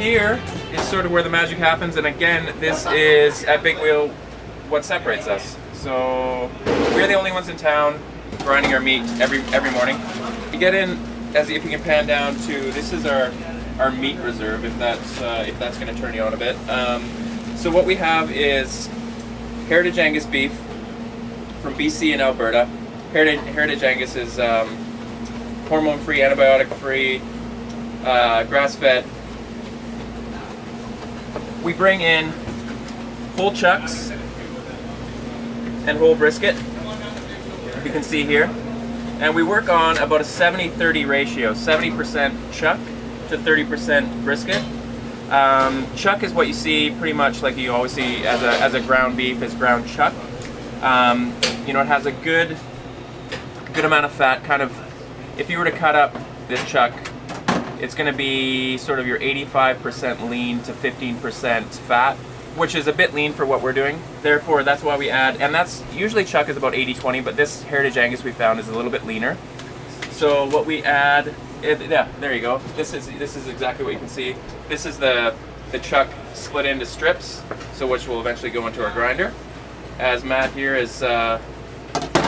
here is sort of where the magic happens, and again, this is at Big Wheel what separates us. So we're the only ones in town grinding our meat every morning. You get in, as if you can pan down to, this is our meat reserve, if that's going to turn you on a bit. So what we have is Heritage Angus beef from BC and Alberta. Heritage Angus is hormone-free, antibiotic-free, grass-fed. We bring in whole chucks and whole brisket, you can see here. And we work on about a 70-30 ratio, 70% chuck to 30% brisket. Chuck is what you see pretty much like you always see as a ground beef, is ground chuck. You know, it has a good amount of fat. Kind of, if you were to cut up this chuck, it's going to be sort of your 85% lean to 15% fat, which is a bit lean for what we're doing. Therefore, that's why we add, and that's usually chuck is about 80-20, but this Heritage Angus we found is a little bit leaner. So what we add, yeah, there you go. This is exactly what you can see. This is the chuck split into strips, so which will eventually go into our grinder. As Matt here is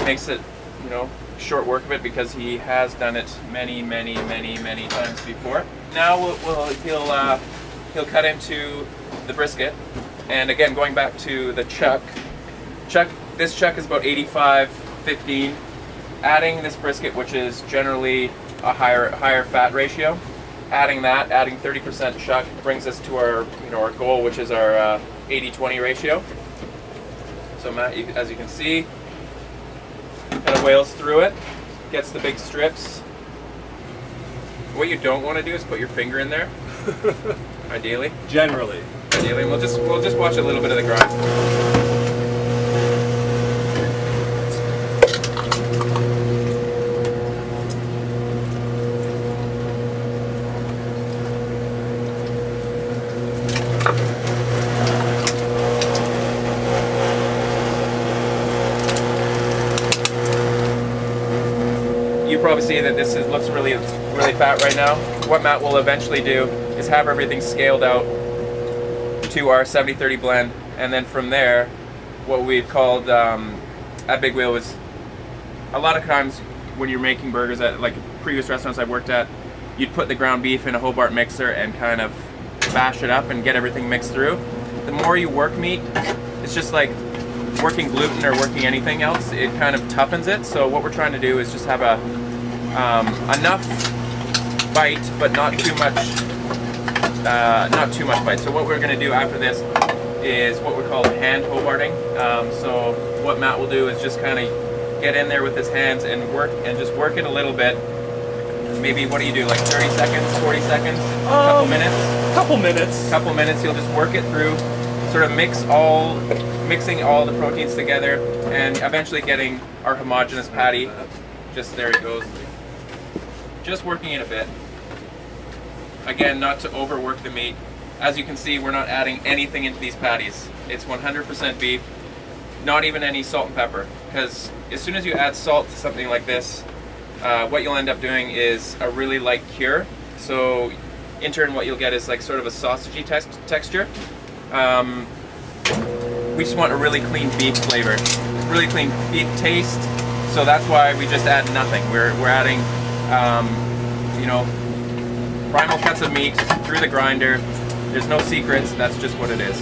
makes it, you know, short work of it because he has done it many times before. Now he'll cut into the brisket, and again going back to the chuck. This chuck is about 85-15. Adding this brisket, which is generally a higher fat ratio, adding 30% chuck brings us to our our goal, which is our 80-20 ratio. So Matt, as you can see, kind of whales through it, gets the big strips. What you don't want to do is put your finger in there. Ideally. Generally. Ideally, we'll just watch a little bit of the grind. You probably see that this looks really fat right now. What Matt will eventually do is have everything scaled out to our 70-30 blend, and then from there, what we've called at Big Wheel is, a lot of times when you're making burgers at like previous restaurants I've worked at, you'd put the ground beef in a Hobart mixer and kind of bash it up and get everything mixed through. The more you work meat, it's just like working gluten or working anything else, it kind of toughens it. So what we're trying to do is just have enough bite, but not too much bite. So what we're going to do after this is what we call hand Hobarting. So what Matt will do is just kind of get in there with his hands and just work it a little bit. Maybe, what do you do, like 30 seconds, 40 seconds, a couple minutes? Couple minutes, you'll just work it through, sort of mixing all the proteins together, and eventually getting our homogeneous patty. Just there it goes. Just working it a bit. Again, not to overwork the meat. As you can see, we're not adding anything into these patties. It's 100% beef, not even any salt and pepper. Because as soon as you add salt to something like this, what you'll end up doing is a really light cure. So in turn, what you'll get is like sort of a sausagey texture. We just want a really clean beef flavor, really clean beef taste. So that's why we just add nothing. We're adding, primal cuts of meat through the grinder. There's no secrets. That's just what it is.